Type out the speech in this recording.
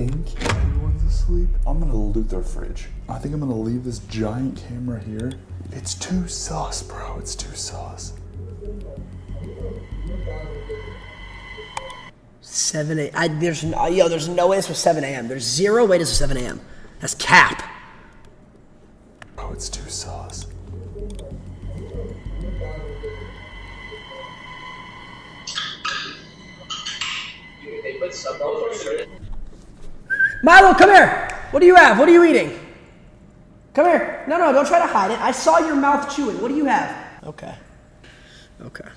think everyone's asleep. I'm gonna loot their fridge. I think I'm gonna leave this giant camera here. It's too sus, bro. It's too sus. 7 a.m. There's no way this was 7 a.m. There's zero way this was 7 a.m. That's cap. Bro, it's too sus. Milo, come here. What do you have? What are you eating? Come here. No, don't try to hide it. I saw your mouth chewing. What do you have? Okay.